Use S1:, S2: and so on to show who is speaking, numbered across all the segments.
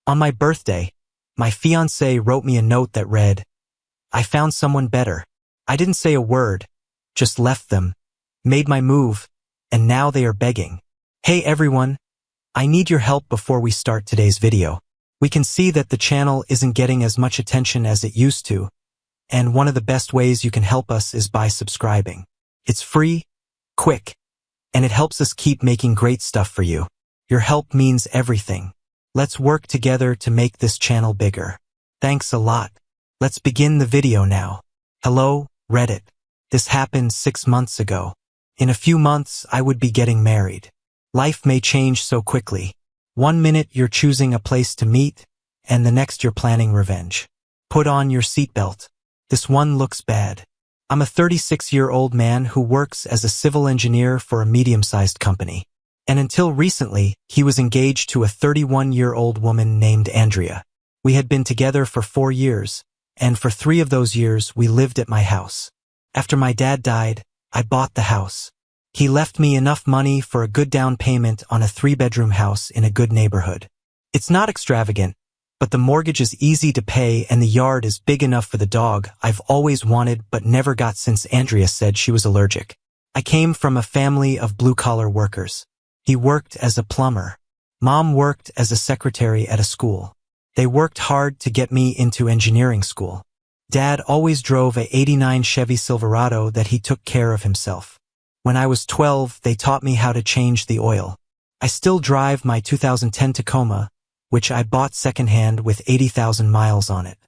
S1: On my birthday, my fiancé wrote me a note that read, "I found someone better." I didn't say a word, just left them, made my move, and now they are begging. Hey everyone, I need your help before we start today's video. We can see that the channel isn't getting as much attention as it used to, and one of the best ways you can help us is by subscribing. It's free, quick, and it helps us keep making great stuff for you. Your help means everything. Let's work together to make this channel bigger. Thanks a lot. Let's begin the video now. Hello, Reddit. This happened 6 months ago. In a few months, I would be getting married. Life may change so quickly. One minute you're choosing a place to meet, and the next you're planning revenge. Put on your seatbelt. This one looks bad. I'm a 36-year-old man who works as a civil engineer for a medium-sized company. And until recently, he was engaged to a 31-year-old woman named Andrea. We had been together for 4 years, and for 3 of those years we lived at my house. After my dad died, I bought the house. He left me enough money for a good down payment on a 3-bedroom house in a good neighborhood. It's not extravagant, but the mortgage is easy to pay and the yard is big enough for the dog I've always wanted but never got since Andrea said she was allergic. I came from a family of blue-collar workers. He worked as a plumber. Mom worked as a secretary at a school. They worked hard to get me into engineering school. Dad always drove a '89 Chevy Silverado that he took care of himself. When I was 12, they taught me how to change the oil. I still drive my 2010 Tacoma, which I bought secondhand with 80,000 miles on it.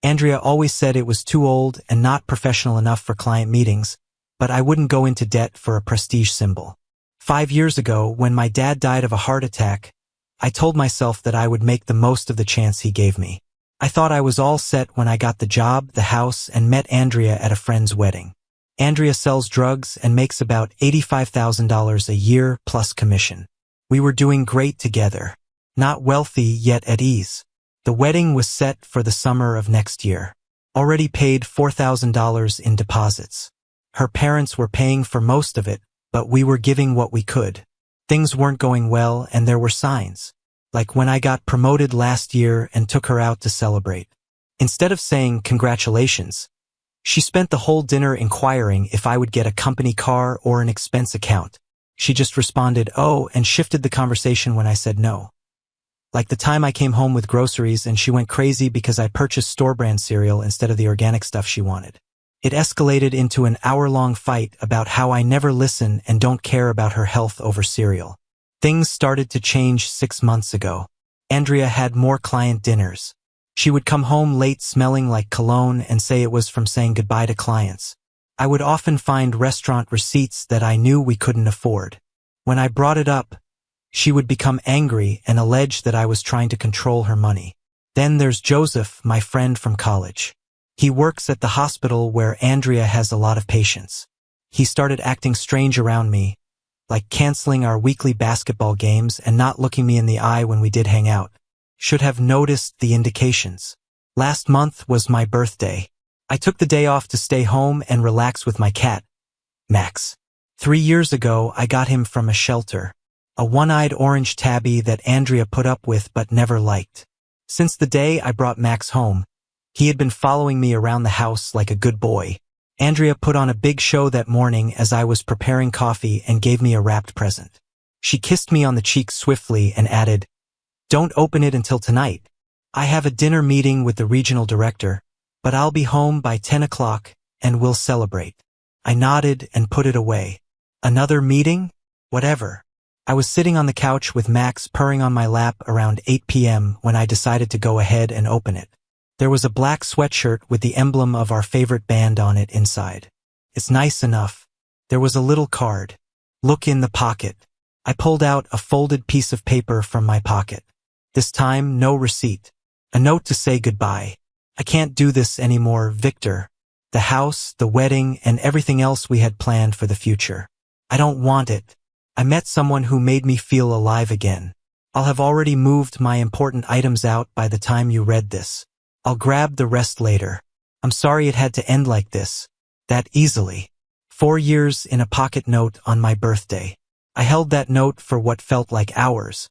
S1: Andrea always said it was too old and not professional enough for client meetings, but I wouldn't go into debt for a prestige symbol. 5 years ago, when my dad died of a heart attack, I told myself that I would make the most of the chance he gave me. I thought I was all set when I got the job, the house, and met Andrea at a friend's wedding. Andrea sells drugs and makes about $85,000 a year plus commission. We were doing great together. Not wealthy, yet at ease. The wedding was set for the summer of next year. Already paid $4,000 in deposits. Her parents were paying for most of it, but we were giving what we could. Things weren't going well and there were signs. Like when I got promoted last year and took her out to celebrate. Instead of saying congratulations, she spent the whole dinner inquiring if I would get a company car or an expense account. She just responded, "Oh," and shifted the conversation when I said no. Like the time I came home with groceries and she went crazy because I purchased store-brand cereal instead of the organic stuff she wanted. It escalated into an hour-long fight about how I never listen and don't care about her health over cereal. Things started to change 6 months ago. Andrea had more client dinners. She would come home late smelling like cologne and say it was from saying goodbye to clients. I would often find restaurant receipts that I knew we couldn't afford. When I brought it up, she would become angry and allege that I was trying to control her money. Then there's Joseph, my friend from college. He works at the hospital where Andrea has a lot of patients. He started acting strange around me, like canceling our weekly basketball games and not looking me in the eye when we did hang out. Should have noticed the indications. Last month was my birthday. I took the day off to stay home and relax with my cat, Max. 3 years ago, I got him from a shelter. A one-eyed orange tabby that Andrea put up with but never liked. Since the day I brought Max home, he had been following me around the house like a good boy. Andrea put on a big show that morning as I was preparing coffee and gave me a wrapped present. She kissed me on the cheek swiftly and added, "Don't open it until tonight. I have a dinner meeting with the regional director, but I'll be home by 10 o'clock and we'll celebrate." I nodded and put it away. Another meeting? Whatever. I was sitting on the couch with Max purring on my lap around 8 p.m. when I decided to go ahead and open it. There was a black sweatshirt with the emblem of our favorite band on it inside. It's nice enough. There was a little card. "Look in the pocket." I pulled out a folded piece of paper from my pocket. This time, no receipt. A note to say goodbye. "I can't do this anymore, Victor. The house, the wedding, and everything else we had planned for the future. I don't want it. I met someone who made me feel alive again. I'll have already moved my important items out by the time you read this. I'll grab the rest later. I'm sorry it had to end like this. That easily. 4 years in a pocket note on my birthday. I held that note for what felt like hours,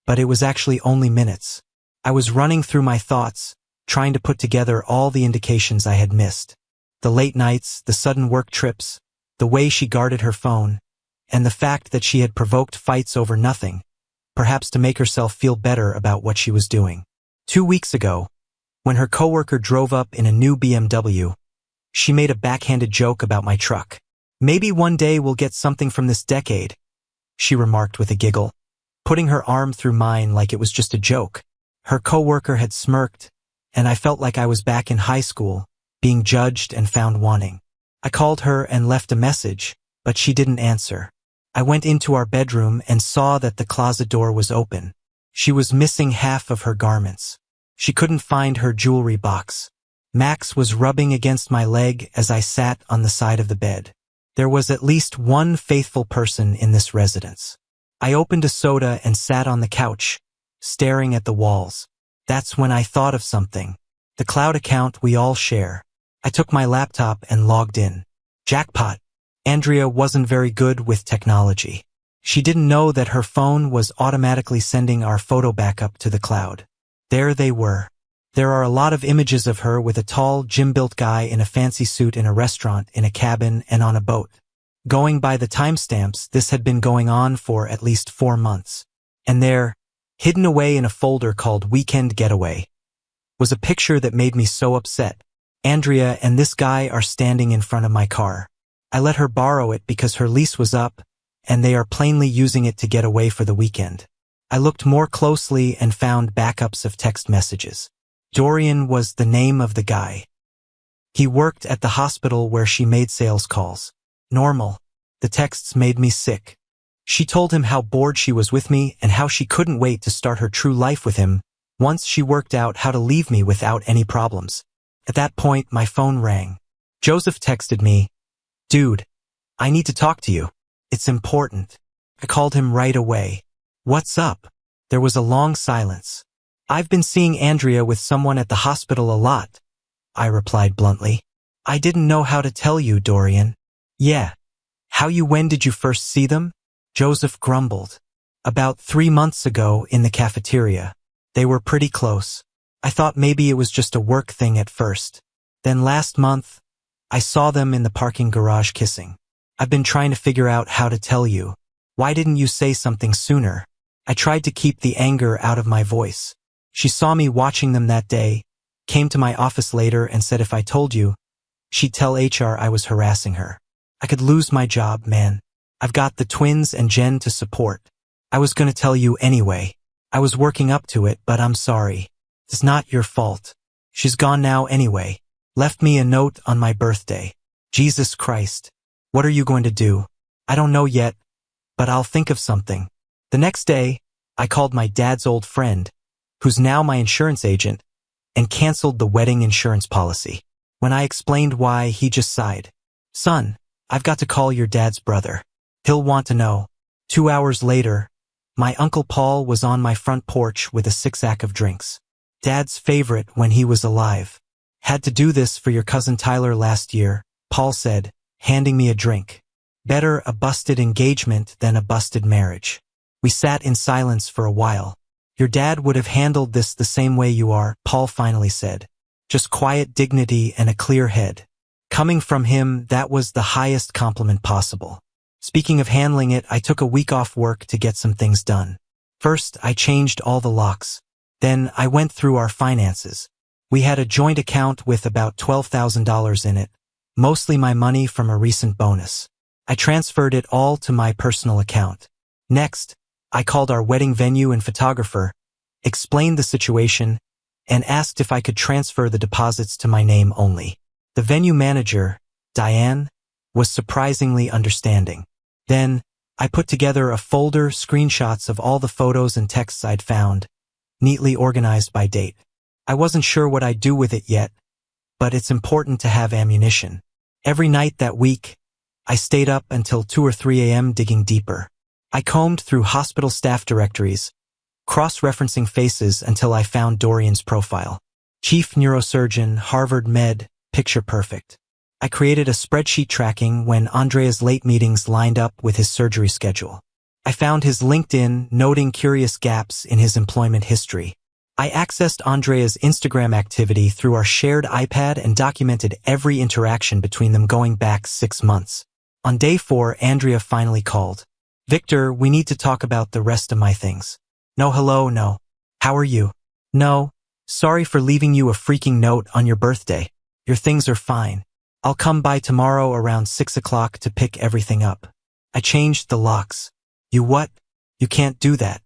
S1: but it was actually only minutes. I was running through my thoughts, trying to put together all the indications I had missed. The late nights, the sudden work trips, the way she guarded her phone, and the fact that she had provoked fights over nothing, perhaps to make herself feel better about what she was doing. 2 weeks ago, when her coworker drove up in a new BMW, she made a backhanded joke about my truck. "Maybe one day we'll get something from this decade," she remarked with a giggle, putting her arm through mine like it was just a joke. Her coworker had smirked, and I felt like I was back in high school, being judged and found wanting. I called her and left a message, but she didn't answer. I went into our bedroom and saw that the closet door was open. She was missing half of her garments. She couldn't find her jewelry box. Max was rubbing against my leg as I sat on the side of the bed. There was at least one faithful person in this residence. I opened a soda and sat on the couch, staring at the walls. That's when I thought of something. The cloud account we all share. I took my laptop and logged in. Jackpot. Andrea wasn't very good with technology. She didn't know that her phone was automatically sending our photo backup to the cloud. There they were. There are a lot of images of her with a tall, gym-built guy in a fancy suit in a restaurant, in a cabin, and on a boat. Going by the timestamps, this had been going on for at least 4 months. And there, hidden away in a folder called Weekend Getaway, was a picture that made me so upset. Andrea and this guy are standing in front of my car. I let her borrow it because her lease was up, and they are plainly using it to get away for the weekend. I looked more closely and found backups of text messages. Dorian was the name of the guy. He worked at the hospital where she made sales calls. Normal. The texts made me sick. She told him how bored she was with me and how she couldn't wait to start her true life with him once she worked out how to leave me without any problems. At that point, my phone rang. Joseph texted me, "Dude, I need to talk to you. It's important." I called him right away. "What's up?" There was a long silence. "I've been seeing Andrea with someone at the hospital a lot," I replied bluntly. "I didn't know how to tell you, Dorian." "Yeah. When did you first see them?" Joseph grumbled. "About 3 months ago in the cafeteria. They were pretty close. I thought maybe it was just a work thing at first. Then last month, I saw them in the parking garage kissing. I've been trying to figure out how to tell you. Why didn't you say something sooner?" I tried to keep the anger out of my voice. She saw me watching them that day, came to my office later and said if I told you, she'd tell HR I was harassing her. I could lose my job, man. I've got the twins and Jen to support. I was gonna tell you anyway. I was working up to it, but I'm sorry. It's not your fault. She's gone now anyway. Left me a note on my birthday. Jesus Christ. What are you going to do? I don't know yet, but I'll think of something. The next day, I called my dad's old friend, who's now my insurance agent, and canceled the wedding insurance policy. When I explained why, he just sighed. "Son, I've got to call your dad's brother. He'll want to know." 2 hours later, my Uncle Paul was on my front porch with a 6-pack of drinks. Dad's favorite when he was alive. "Had to do this for your cousin Tyler last year," Paul said, handing me a drink. "Better a busted engagement than a busted marriage." We sat in silence for a while. "Your dad would have handled this the same way you are," Paul finally said. "Just quiet dignity and a clear head." Coming from him, that was the highest compliment possible. Speaking of handling it, I took a week off work to get some things done. First, I changed all the locks. Then I went through our finances. We had a joint account with about $12,000 in it, mostly my money from a recent bonus. I transferred it all to my personal account. Next, I called our wedding venue and photographer, explained the situation, and asked if I could transfer the deposits to my name only. The venue manager, Diane, was surprisingly understanding. Then, I put together a folder, screenshots of all the photos and texts I'd found, neatly organized by date. I wasn't sure what I'd do with it yet, but it's important to have ammunition. Every night that week, I stayed up until 2 or 3 a.m. digging deeper. I combed through hospital staff directories, cross-referencing faces until I found Dorian's profile. Chief neurosurgeon, Harvard Med, picture perfect. I created a spreadsheet tracking when Andrea's late meetings lined up with his surgery schedule. I found his LinkedIn, noting curious gaps in his employment history. I accessed Andrea's Instagram activity through our shared iPad and documented every interaction between them going back 6 months. On day 4, Andrea finally called. "Victor, we need to talk about the rest of my things." "No, hello, no. How are you?" "No. Sorry for leaving you a freaking note on your birthday. Your things are fine. I'll come by tomorrow around 6 o'clock to pick everything up. I changed the locks." "You what? You can't do that.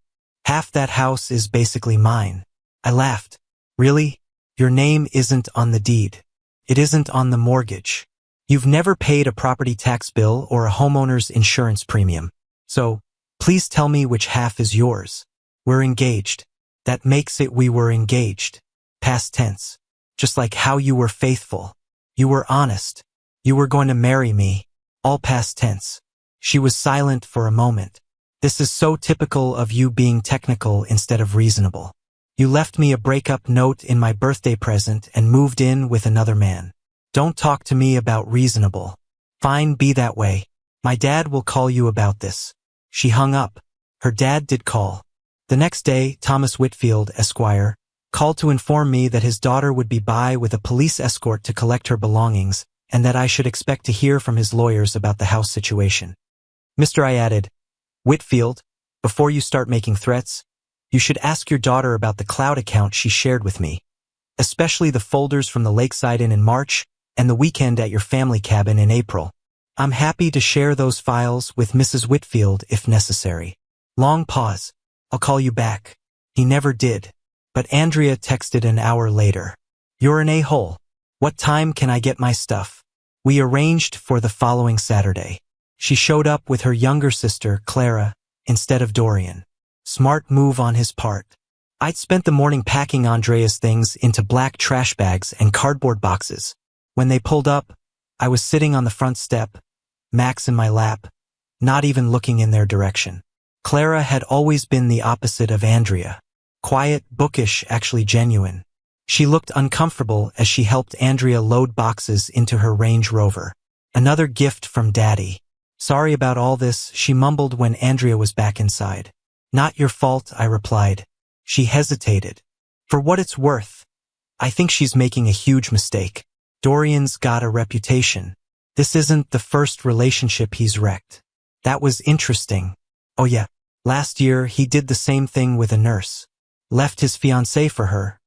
S1: Half that house is basically mine." I laughed. "Really? Your name isn't on the deed. It isn't on the mortgage. You've never paid a property tax bill or a homeowner's insurance premium. So, please tell me which half is yours." "We're engaged." "That makes it we were engaged. Past tense. Just like how you were faithful. You were honest. You were going to marry me. All past tense." She was silent for a moment. "This is so typical of you being technical instead of reasonable. You left me a breakup note in my birthday present and moved in with another man. Don't talk to me about reasonable. Fine, be that way. My dad will call you about this." She hung up. Her dad did call. The next day, Thomas Whitfield, Esquire, called to inform me that his daughter would be by with a police escort to collect her belongings, and that I should expect to hear from his lawyers about the house situation. "Mr. I added, Whitfield, before you start making threats, you should ask your daughter about the cloud account she shared with me, especially the folders from the Lakeside Inn in March and the weekend at your family cabin in April. I'm happy to share those files with Mrs. Whitfield if necessary." Long pause. "I'll call you back." He never did. But Andrea texted an hour later. "You're an a-hole. What time can I get my stuff?" We arranged for the following Saturday. She showed up with her younger sister, Clara, instead of Dorian. Smart move on his part. I'd spent the morning packing Andrea's things into black trash bags and cardboard boxes. When they pulled up, I was sitting on the front step, Max in my lap, not even looking in their direction. Clara had always been the opposite of Andrea. Quiet, bookish, actually genuine. She looked uncomfortable as she helped Andrea load boxes into her Range Rover. "Another gift from Daddy. Sorry about all this," she mumbled when Andrea was back inside. "Not your fault," I replied. She hesitated. "For what it's worth, I think she's making a huge mistake. Dorian's got a reputation. This isn't the first relationship he's wrecked." That was interesting. "Oh yeah, last year he did the same thing with a nurse. Left his fiancée for her,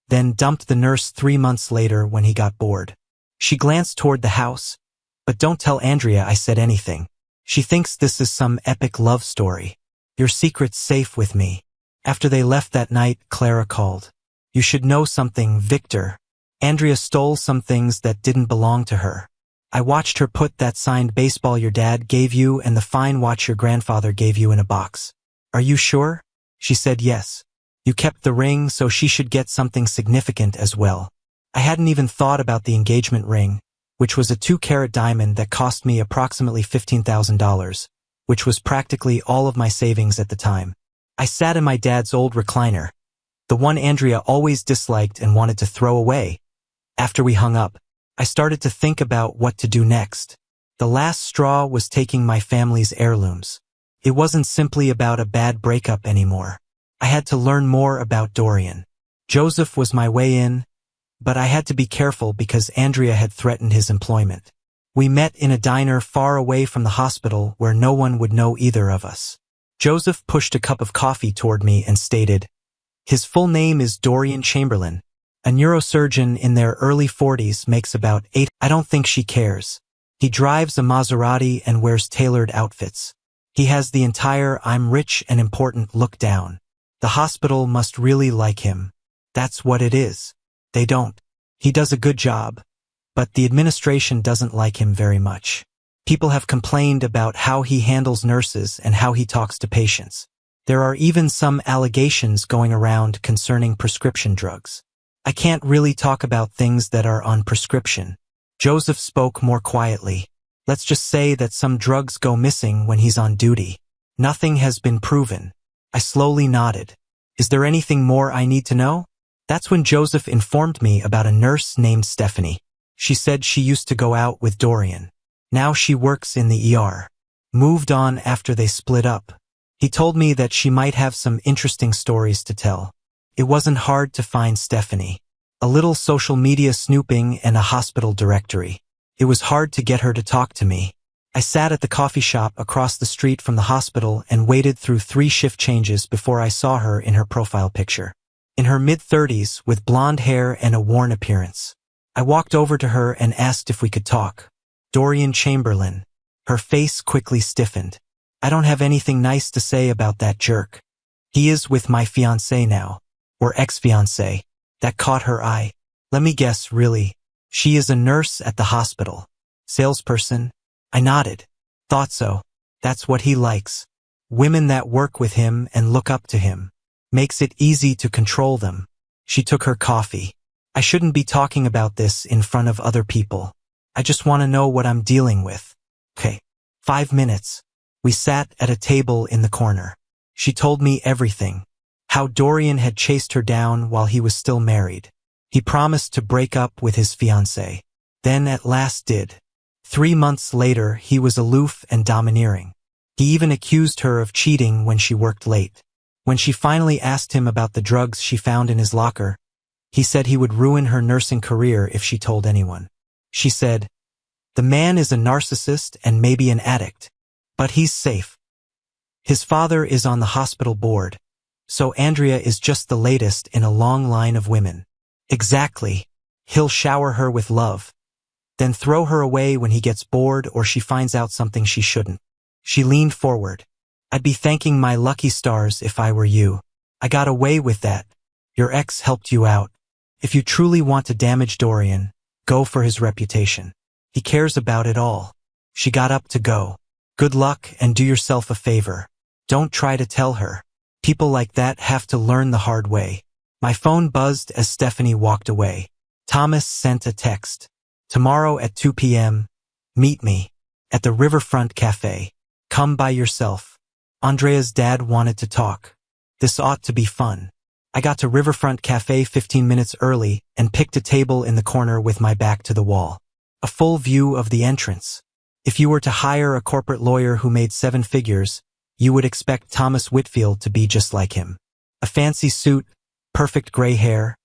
S1: then dumped the nurse 3 months later when he got bored." She glanced toward the house. "But don't tell Andrea I said anything. She thinks this is some epic love story. Your secret's safe with me." After they left that night, Clara called. "You should know something, Victor. Andrea stole some things that didn't belong to her. I watched her put that signed baseball your dad gave you and the fine watch your grandfather gave you in a box." "Are you sure?" She said yes. "You kept the ring, so she should get something significant as well." I hadn't even thought about the engagement ring, which was a 2-carat diamond that cost me approximately $15,000, which was practically all of my savings at the time. I sat in my dad's old recliner, the one Andrea always disliked and wanted to throw away. After we hung up, I started to think about what to do next. The last straw was taking my family's heirlooms. It wasn't simply about a bad breakup anymore. I had to learn more about Dorian. Joseph was my way in, but I had to be careful because Andrea had threatened his employment. We met in a diner far away from the hospital where no one would know either of us. Joseph pushed a cup of coffee toward me and stated, "His full name is Dorian Chamberlain. A neurosurgeon in their early 40s, makes about 8. I don't think she cares. He drives a Maserati and wears tailored outfits. He has the entire 'I'm rich and important' look down. The hospital must really like him. That's what it is. They don't. He does a good job, but the administration doesn't like him very much. People have complained about how he handles nurses and how he talks to patients. There are even some allegations going around concerning prescription drugs. I can't really talk about things that are on prescription." Joseph spoke more quietly. "Let's just say that some drugs go missing when he's on duty. Nothing has been proven." I slowly nodded. "Is there anything more I need to know?" That's when Joseph informed me about a nurse named Stephanie. She said she used to go out with Dorian. Now she works in the ER. Moved on after they split up. He told me that she might have some interesting stories to tell. It wasn't hard to find Stephanie. A little social media snooping and a hospital directory. It was hard to get her to talk to me. I sat at the coffee shop across the street from the hospital and waited through 3 shift changes before I saw her in her profile picture. In her mid-30s, with blonde hair and a worn appearance. I walked over to her and asked if we could talk. Dorian Chamberlain. Her face quickly stiffened. I don't have anything nice to say about that jerk. He is with my fiancée now. Or ex-fiancé. That caught her eye. Let me guess, really. She is a nurse at the hospital. Salesperson? I nodded. Thought so. That's what he likes. Women that work with him and look up to him. Makes it easy to control them. She took her coffee. I shouldn't be talking about this in front of other people. I just want to know what I'm dealing with. Okay. 5 minutes. We sat at a table in the corner. She told me everything. How Dorian had chased her down while he was still married. He promised to break up with his fiancée. Then at last did. 3 months later, he was aloof and domineering. He even accused her of cheating when she worked late. When she finally asked him about the drugs she found in his locker, he said he would ruin her nursing career if she told anyone. She said, "The man is a narcissist and maybe an addict, but he's safe. His father is on the hospital board, so Andrea is just the latest in a long line of women." Exactly. He'll shower her with love, then throw her away when he gets bored or she finds out something she shouldn't. She leaned forward. I'd be thanking my lucky stars if I were you. I got away with that. Your ex helped you out. If you truly want to damage Dorian, go for his reputation. He cares about it all. She got up to go. Good luck and do yourself a favor. Don't try to tell her. People like that have to learn the hard way. My phone buzzed as Stephanie walked away. Thomas sent a text. Tomorrow at 2 p.m., meet me at the Riverfront Cafe. Come by yourself. Andrea's dad wanted to talk. This ought to be fun. I got to Riverfront Cafe 15 minutes early and picked a table in the corner with my back to the wall. A full view of the entrance. If you were to hire a corporate lawyer who made 7 figures, you would expect Thomas Whitfield to be just like him. A fancy suit, perfect gray hair,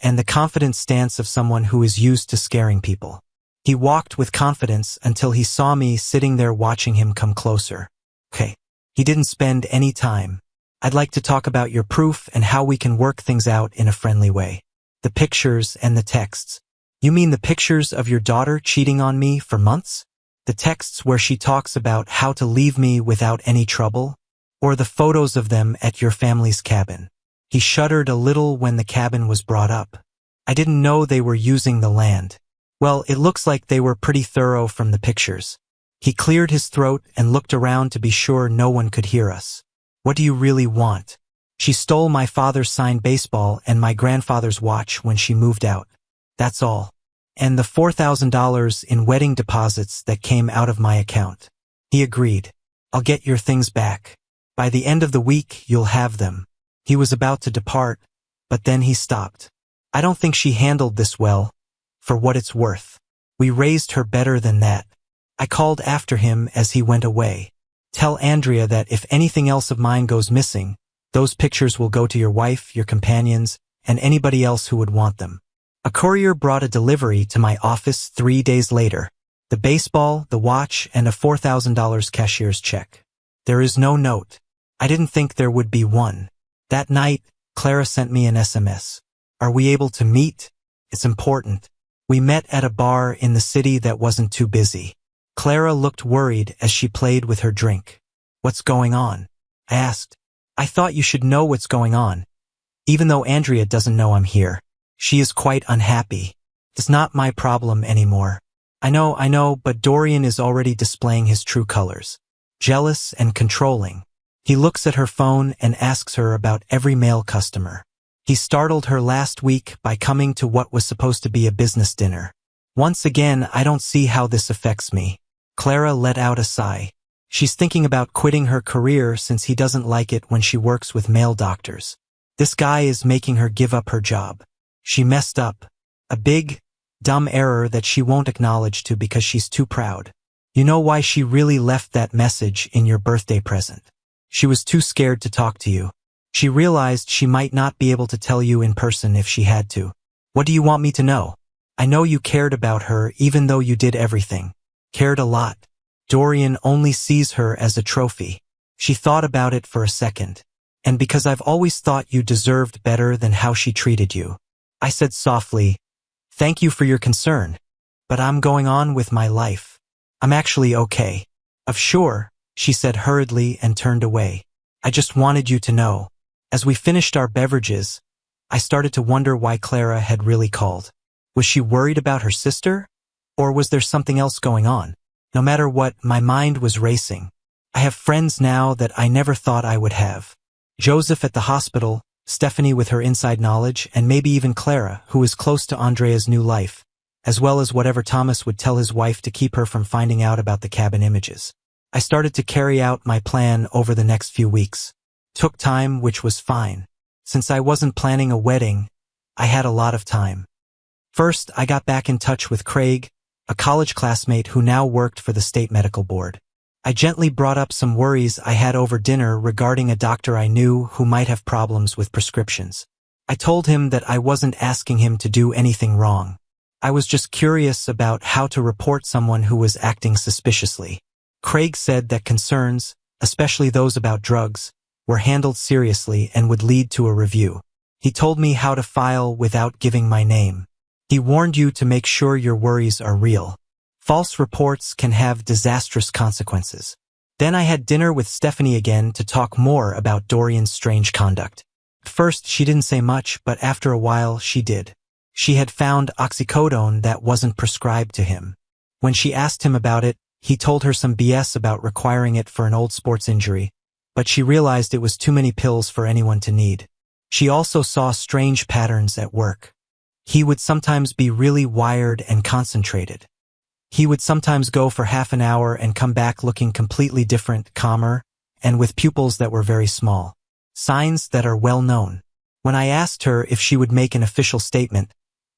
S1: and the confident stance of someone who is used to scaring people. He walked with confidence until he saw me sitting there watching him come closer. Okay. He didn't spend any time. I'd like to talk about your proof and how we can work things out in a friendly way. The pictures and the texts. You mean the pictures of your daughter cheating on me for months? The texts where she talks about how to leave me without any trouble? Or the photos of them at your family's cabin? He shuddered a little when the cabin was brought up. I didn't know they were using the land. Well, it looks like they were pretty thorough from the pictures. He cleared his throat and looked around to be sure no one could hear us. What do you really want? She stole my father's signed baseball and my grandfather's watch when she moved out. That's all. And the $4,000 in wedding deposits that came out of my account. He agreed. I'll get your things back. By the end of the week, you'll have them. He was about to depart, but then he stopped. I don't think she handled this well, for what it's worth. We raised her better than that. I called after him as he went away. Tell Andrea that if anything else of mine goes missing, those pictures will go to your wife, your companions, and anybody else who would want them. A courier brought a delivery to my office 3 days later. The baseball, the watch, and a $4,000 cashier's check. There is no note. I didn't think there would be one. That night, Clara sent me an SMS. Are we able to meet? It's important. We met at a bar in the city that wasn't too busy. Clara looked worried as she played with her drink. What's going on? I asked. I thought you should know what's going on. Even though Andrea doesn't know I'm here. She is quite unhappy. It's not my problem anymore. I know, but Dorian is already displaying his true colors. Jealous and controlling. He looks at her phone and asks her about every male customer. He startled her last week by coming to what was supposed to be a business dinner. Once again, I don't see how this affects me. Clara let out a sigh. She's thinking about quitting her career since he doesn't like it when she works with male doctors. This guy is making her give up her job. She messed up. A big, dumb error that she won't acknowledge to because she's too proud. You know why she really left that message in your birthday present? She was too scared to talk to you. She realized she might not be able to tell you in person if she had to. What do you want me to know? I know you cared about her even though you did everything. Cared a lot. Dorian only sees her as a trophy. She thought about it for a second. And because I've always thought you deserved better than how she treated you. I said softly, thank you for your concern. But I'm going on with my life. I'm actually okay. Sure, she said hurriedly and turned away. I just wanted you to know. As we finished our beverages, I started to wonder why Clara had really called. Was she worried about her sister? Or was there something else going on? No matter what, my mind was racing. I have friends now that I never thought I would have. Joseph at the hospital, Stephanie with her inside knowledge, and maybe even Clara, who is close to Andrea's new life, as well as whatever Thomas would tell his wife to keep her from finding out about the cabin images. I started to carry out my plan over the next few weeks. Took time, which was fine. Since I wasn't planning a wedding, I had a lot of time. First, I got back in touch with Craig, a college classmate who now worked for the state medical board. I gently brought up some worries I had over dinner regarding a doctor I knew who might have problems with prescriptions. I told him that I wasn't asking him to do anything wrong. I was just curious about how to report someone who was acting suspiciously. Craig said that concerns, especially those about drugs, were handled seriously and would lead to a review. He told me how to file without giving my name. He warned you to make sure your worries are real. False reports can have disastrous consequences. Then I had dinner with Stephanie again to talk more about Dorian's strange conduct. At first, she didn't say much, but after a while, she did. She had found oxycodone that wasn't prescribed to him. When she asked him about it, he told her some BS about requiring it for an old sports injury, but she realized it was too many pills for anyone to need. She also saw strange patterns at work. He would sometimes be really wired and concentrated. He would sometimes go for half an hour and come back looking completely different, calmer, and with pupils that were very small. Signs that are well known. When I asked her if she would make an official statement,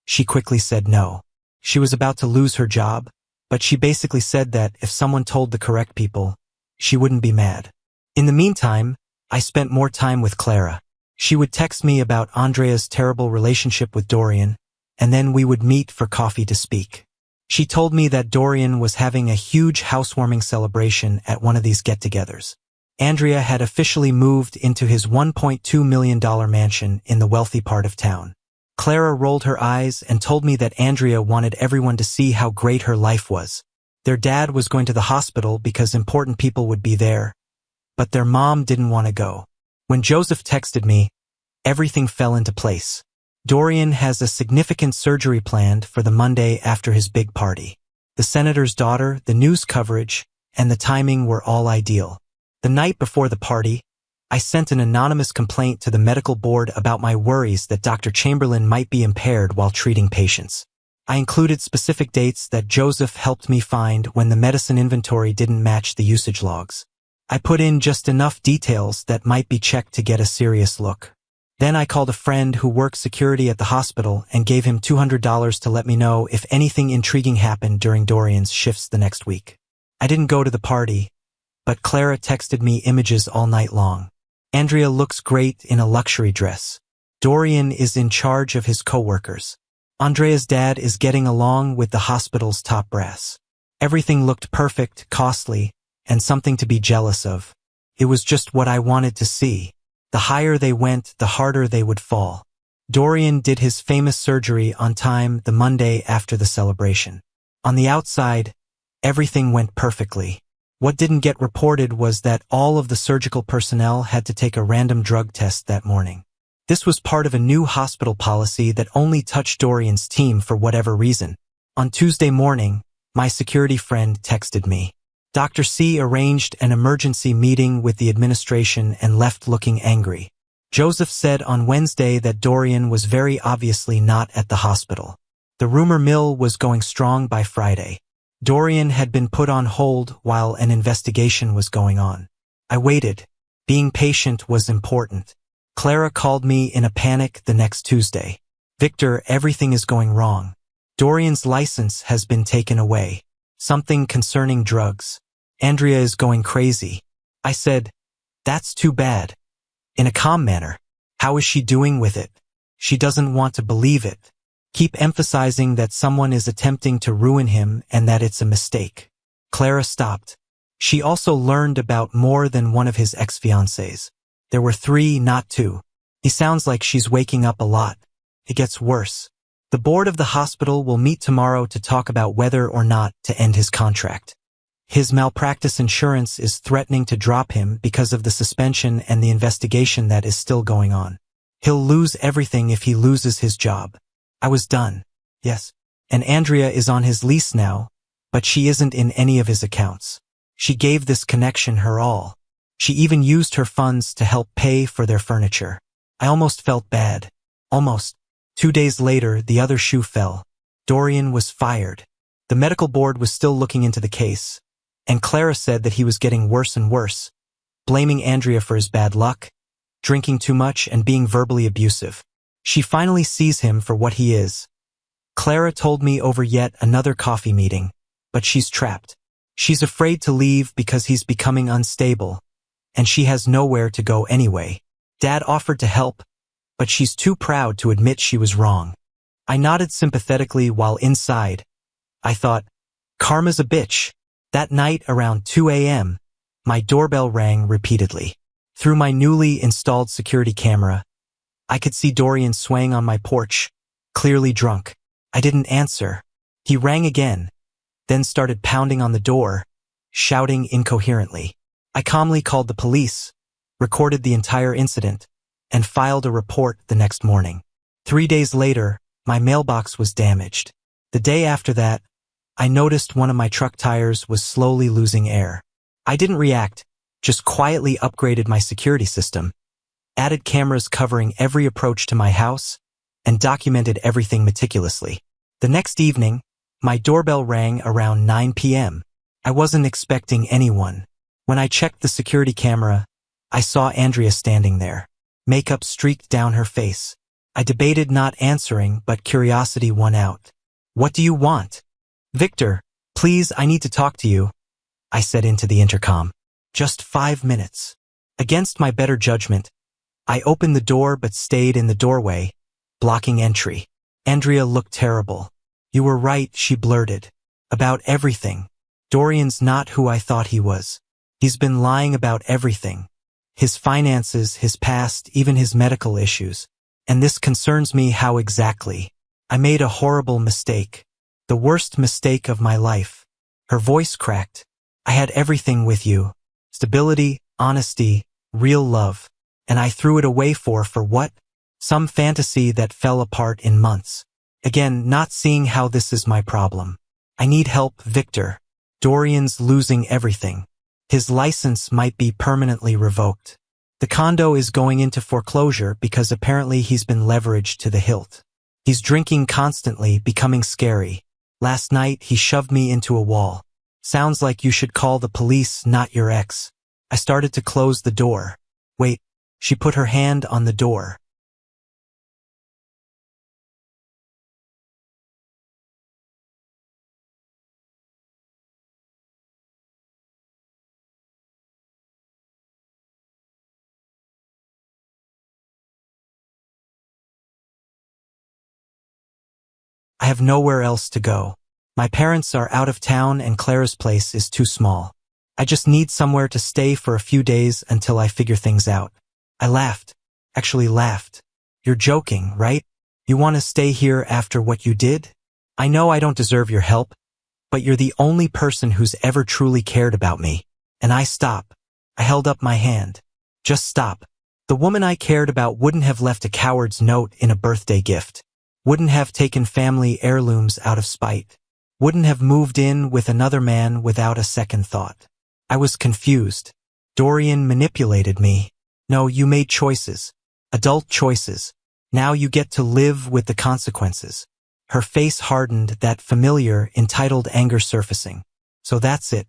S1: she quickly said no. She was about to lose her job, but she basically said that if someone told the correct people, she wouldn't be mad. In the meantime, I spent more time with Clara. She would text me about Andrea's terrible relationship with Dorian, and then we would meet for coffee to speak. She told me that Dorian was having a huge housewarming celebration at one of these get-togethers. Andrea had officially moved into his $1.2 million mansion in the wealthy part of town. Clara rolled her eyes and told me that Andrea wanted everyone to see how great her life was. Their dad was going to the hospital because important people would be there, but their mom didn't want to go. When Joseph texted me, everything fell into place. Dorian has a significant surgery planned for the Monday after his big party. The senator's daughter, the news coverage, and the timing were all ideal. The night before the party, I sent an anonymous complaint to the medical board about my worries that Dr. Chamberlain might be impaired while treating patients. I included specific dates that Joseph helped me find when the medicine inventory didn't match the usage logs. I put in just enough details that might be checked to get a serious look. Then I called a friend who works security at the hospital and gave him $200 to let me know if anything intriguing happened during Dorian's shifts the next week. I didn't go to the party, but Clara texted me images all night long. Andrea looks great in a luxury dress. Dorian is in charge of his coworkers. Andrea's dad is getting along with the hospital's top brass. Everything looked perfect, costly, and something to be jealous of. It was just what I wanted to see. The higher they went, the harder they would fall. Dorian did his famous surgery on time the Monday after the celebration. On the outside, everything went perfectly. What didn't get reported was that all of the surgical personnel had to take a random drug test that morning. This was part of a new hospital policy that only touched Dorian's team for whatever reason. On Tuesday morning, my security friend texted me. Dr. C arranged an emergency meeting with the administration and left looking angry. Joseph said on Wednesday that Dorian was very obviously not at the hospital. The rumor mill was going strong by Friday. Dorian had been put on hold while an investigation was going on. I waited. Being patient was important. Clara called me in a panic the next Tuesday. Victor, everything is going wrong. Dorian's license has been taken away. Something concerning drugs. Andrea is going crazy. I said, that's too bad. in a calm manner. How is she doing with it? She doesn't want to believe it. Keep emphasizing that someone is attempting to ruin him and that it's a mistake. Clara stopped. She also learned about more than one of his ex-fiancés. There were 3, not 2. He sounds like she's waking up a lot. It gets worse. The board of the hospital will meet tomorrow to talk about whether or not to end his contract. His malpractice insurance is threatening to drop him because of the suspension and the investigation that is still going on. He'll lose everything if he loses his job. I was done. Yes. And Andrea is on his lease now, but she isn't in any of his accounts. She gave this connection her all. She even used her funds to help pay for their furniture. I almost felt bad. Almost. 2 days later, the other shoe fell. Dorian was fired. The medical board was still looking into the case, and Clara said that he was getting worse and worse, blaming Andrea for his bad luck, drinking too much, and being verbally abusive. She finally sees him for what he is. Clara told me over yet another coffee meeting, but she's trapped. She's afraid to leave because he's becoming unstable, and she has nowhere to go anyway. Dad offered to help, but she's too proud to admit she was wrong. I nodded sympathetically while inside. I thought, karma's a bitch. That night around 2 a.m., my doorbell rang repeatedly. Through my newly installed security camera, I could see Dorian swaying on my porch, clearly drunk. I didn't answer. He rang again, then started pounding on the door, shouting incoherently. I calmly called the police, recorded the entire incident, and filed a report the next morning. 3 days later, my mailbox was damaged. The day after that, I noticed one of my truck tires was slowly losing air. I didn't react, just quietly upgraded my security system, added cameras covering every approach to my house, and documented everything meticulously. The next evening, my doorbell rang around 9 p.m. I wasn't expecting anyone. When I checked the security camera, I saw Andrea standing there. Makeup streaked down her face. I debated not answering, but curiosity won out. "What do you want?" "Victor, please, I need to talk to you," I said into the intercom. "Just 5 minutes." Against my better judgment, I opened the door but stayed in the doorway, blocking entry. Andrea looked terrible. "You were right," she blurted. "About everything. Dorian's not who I thought he was. He's been lying about everything. His finances, his past, even his medical issues. And this concerns me." "How exactly?" "I made a horrible mistake. The worst mistake of my life." Her voice cracked. "I had everything with you. Stability, honesty, real love. And I threw it away for what? Some fantasy that fell apart in months. Again, not seeing how this is my problem. I need help, Victor. Dorian's losing everything. His license might be permanently revoked. The condo is going into foreclosure because apparently he's been leveraged to the hilt. He's drinking constantly, becoming scary. Last night, he shoved me into a wall. Sounds like you should call the police, not your ex. I started to close the door. Wait, she put her hand on the door. I have nowhere else to go. My parents are out of town and Clara's place is too small. I just need somewhere to stay for a few days until I figure things out. I laughed. Actually laughed. You're joking, right? You want to stay here after what you did? I know I don't deserve your help, but you're the only person who's ever truly cared about me. And I stop. I held up my hand. Just stop. The woman I cared about wouldn't have left a coward's note in a birthday gift. Wouldn't have taken family heirlooms out of spite. Wouldn't have moved in with another man without a second thought. I was confused. Dorian manipulated me. No, you made choices. Adult choices. Now you get to live with the consequences. Her face hardened, that familiar, entitled anger surfacing. So that's it.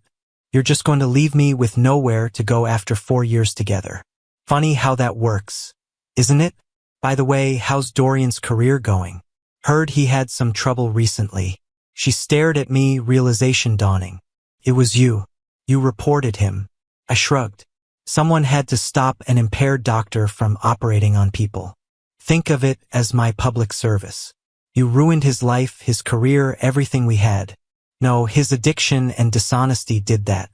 S1: You're just going to leave me with nowhere to go after 4 years together. Funny how that works, isn't it? By the way, how's Dorian's career going? Heard he had some trouble recently. She stared at me, realization dawning. It was you. You reported him. I shrugged. Someone had to stop an impaired doctor from operating on people. Think of it as my public service. You ruined his life, his career, everything we had. No, his addiction and dishonesty did that.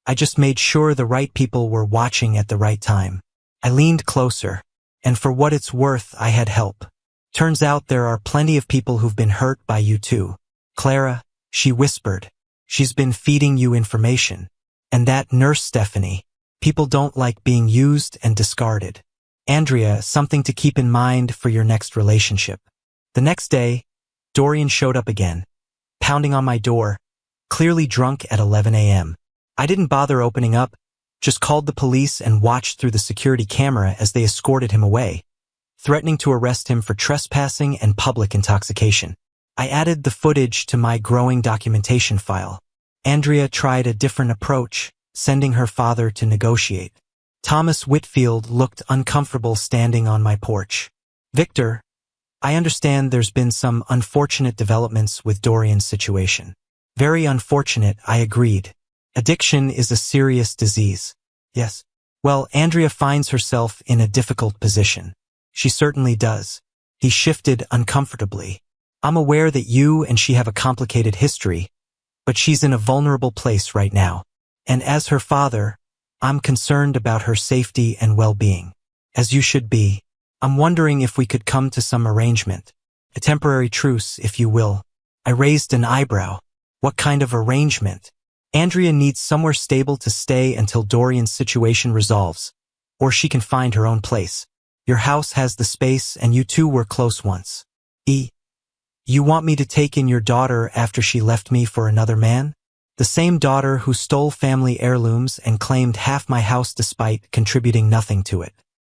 S1: I just made sure the right people were watching at the right time. I leaned closer, and for what it's worth, I had help. Turns out there are plenty of people who've been hurt by you too. Clara, she whispered. She's been feeding you information. And that nurse Stephanie. People don't like being used and discarded. Andrea, something to keep in mind for your next relationship. The next day, Dorian showed up again, pounding on my door, clearly drunk at 11 a.m. I didn't bother opening up, just called the police and watched through the security camera as they escorted him away, threatening to arrest him for trespassing and public intoxication. I added the footage to my growing documentation file. Andrea tried a different approach, sending her father to negotiate. Thomas Whitfield looked uncomfortable standing on my porch. Victor, I understand there's been some unfortunate developments with Dorian's situation. Very unfortunate, I agreed. Addiction is a serious disease. Yes. Well, Andrea finds herself in a difficult position. She certainly does. He shifted uncomfortably. I'm aware that you and she have a complicated history, but she's in a vulnerable place right now. And as her father, I'm concerned about her safety and well-being. As you should be. I'm wondering if we could come to some arrangement. A temporary truce, if you will. I raised an eyebrow. What kind of arrangement? Andrea needs somewhere stable to stay until Dorian's situation resolves, or she can find her own place. Your house has the space and you two were close once. You want me to take in your daughter after she left me for another man? The same daughter who stole family heirlooms and claimed half my house despite contributing nothing to it.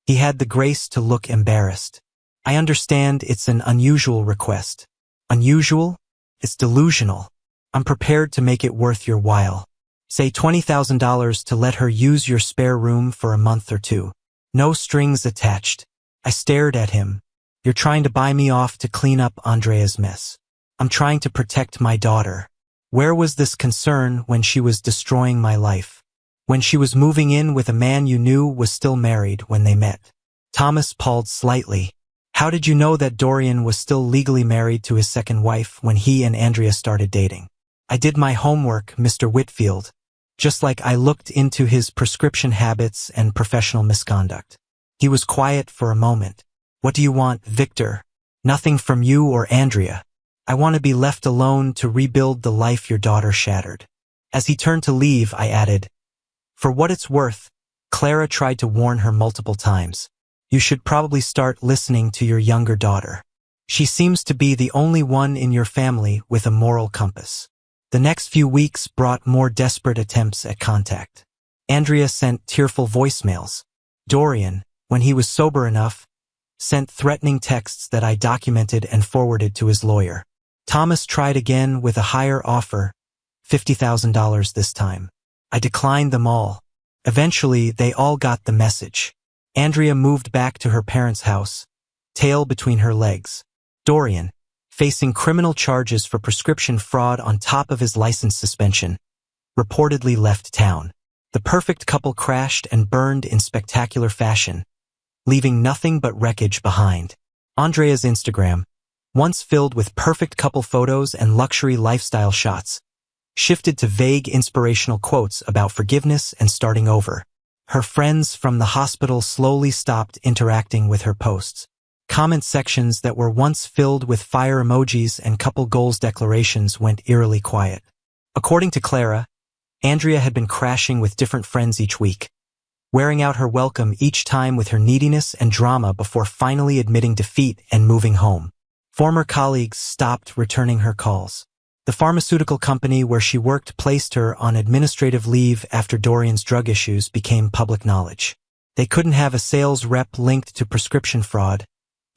S1: He had the grace to look embarrassed. I understand it's an unusual request. Unusual? It's delusional. I'm prepared to make it worth your while. Say $20,000 to let her use your spare room for a month or two. No strings attached. I stared at him. You're trying to buy me off to clean up Andrea's mess. I'm trying to protect my daughter. Where was this concern when she was destroying my life? When she was moving in with a man you knew was still married when they met? Thomas paused slightly. How did you know that Dorian was still legally married to his second wife when he and Andrea started dating? I did my homework, Mr. Whitfield, just like I looked into his prescription habits and professional misconduct. He was quiet for a moment. What do you want, Victor? Nothing from you or Andrea. I want to be left alone to rebuild the life your daughter shattered. As he turned to leave, I added, for what it's worth, Clara tried to warn her multiple times. You should probably start listening to your younger daughter. She seems to be the only one in your family with a moral compass. The next few weeks brought more desperate attempts at contact. Andrea sent tearful voicemails. Dorian, when he was sober enough, sent threatening texts that I documented and forwarded to his lawyer. Thomas tried again with a higher offer, $50,000 this time. I declined them all. Eventually, they all got the message. Andrea moved back to her parents' house, tail between her legs. Dorian, facing criminal charges for prescription fraud on top of his license suspension, reportedly left town. The perfect couple crashed and burned in spectacular fashion, leaving nothing but wreckage behind. Andrea's Instagram, once filled with perfect couple photos and luxury lifestyle shots, shifted to vague inspirational quotes about forgiveness and starting over. Her friends from the hospital slowly stopped interacting with her posts. Comment sections that were once filled with fire emojis and couple goals declarations went eerily quiet. According to Clara, Andrea had been crashing with different friends each week, wearing out her welcome each time with her neediness and drama before finally admitting defeat and moving home. Former colleagues stopped returning her calls. The pharmaceutical company where she worked placed her on administrative leave after Dorian's drug issues became public knowledge. They couldn't have a sales rep linked to prescription fraud,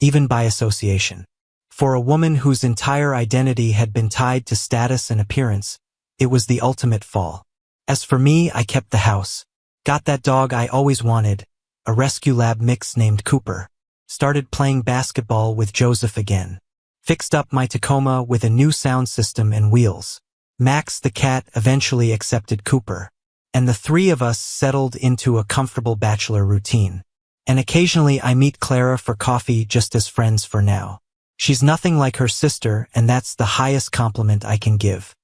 S1: even by association. For a woman whose entire identity had been tied to status and appearance, it was the ultimate fall. As for me, I kept the house. Got that dog I always wanted, a rescue lab mix named Cooper. Started playing basketball with Joseph again. Fixed up my Tacoma with a new sound system and wheels. Max the cat eventually accepted Cooper. and the three of us settled into a comfortable bachelor routine. And occasionally I meet Clara for coffee just as friends for now. She's nothing like her sister, and that's the highest compliment I can give.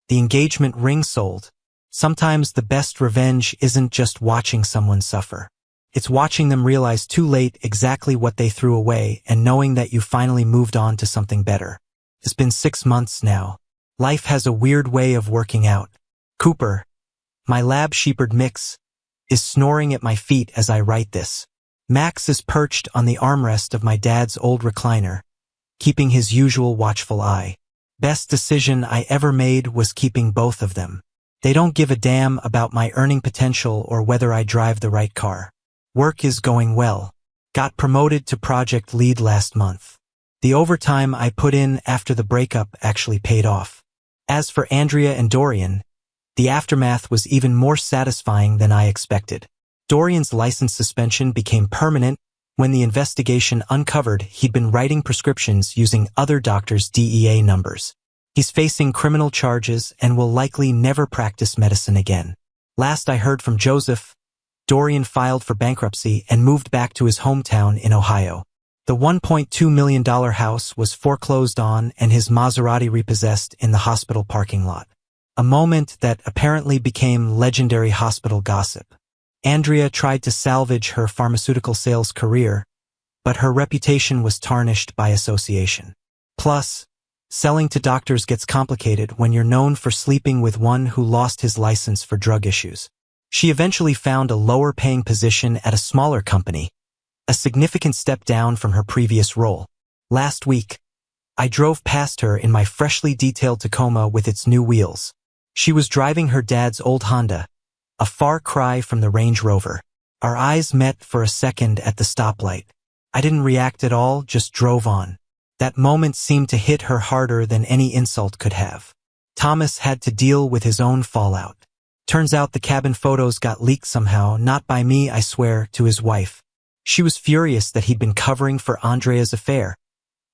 S1: The engagement ring sold. Sometimes the best revenge isn't just watching someone suffer. It's watching them realize too late exactly what they threw away and knowing that you finally moved on to something better. It's been 6 months now. Life has a weird way of working out. Cooper, my lab shepherd mix, is snoring at my feet as I write this. Max is perched on the armrest of my dad's old recliner, keeping his usual watchful eye. Best decision I ever made was keeping both of them. They don't give a damn about my earning potential or whether I drive the right car. Work is going well. Got promoted to project lead last month. The overtime I put in after the breakup actually paid off. As for Andrea and Dorian, the aftermath was even more satisfying than I expected. Dorian's license suspension became permanent when the investigation uncovered he'd been writing prescriptions using other doctors' DEA numbers. He's facing criminal charges and will likely never practice medicine again. Last I heard from Joseph, Dorian filed for bankruptcy and moved back to his hometown in Ohio. The $1.2 million house was foreclosed on and his Maserati repossessed in the hospital parking lot. A moment that apparently became legendary hospital gossip. Andrea tried to salvage her pharmaceutical sales career, but her reputation was tarnished by association. Plus, selling to doctors gets complicated when you're known for sleeping with one who lost his license for drug issues. She eventually found a lower-paying position at a smaller company, a significant step down from her previous role. Last week, I drove past her in my freshly detailed Tacoma with its new wheels. She was driving her dad's old Honda, a far cry from the Range Rover. Our eyes met for a second at the stoplight. I didn't react at all, just drove on. That moment seemed to hit her harder than any insult could have. Thomas had to deal with his own fallout. Turns out the cabin photos got leaked somehow, not by me, I swear, to his wife. She was furious that he'd been covering for Andrea's affair,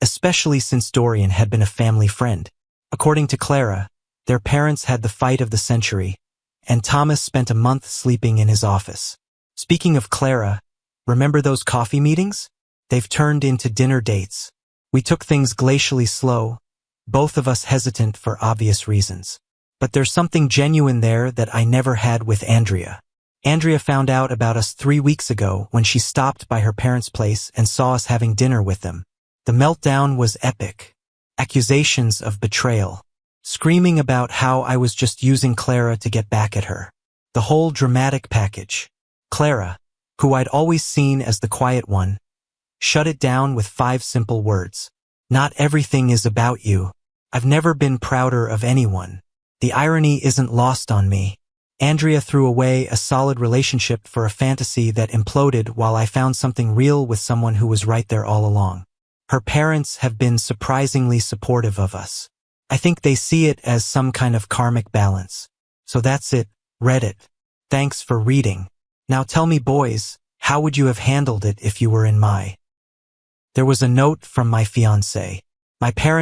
S1: especially since Dorian had been a family friend. According to Clara, their parents had the fight of the century, and Thomas spent a month sleeping in his office. Speaking of Clara, remember those coffee meetings? They've turned into dinner dates. We took things glacially slow, both of us hesitant for obvious reasons. But there's something genuine there that I never had with Andrea. Andrea found out about us 3 weeks ago when she stopped by her parents' place and saw us having dinner with them. The meltdown was epic. Accusations of betrayal. Screaming about how I was just using Clara to get back at her. The whole dramatic package. Clara, who I'd always seen as the quiet one, shut it down with 5 simple words. Not everything is about you. I've never been prouder of anyone. The irony isn't lost on me. Andrea threw away a solid relationship for a fantasy that imploded while I found something real with someone who was right there all along. Her parents have been surprisingly supportive of us. I think they see it as some kind of karmic balance. So that's it, Reddit. Thanks for reading. Now tell me, boys, how would you have handled it if you were in my... There was a note from my fiancé. My parents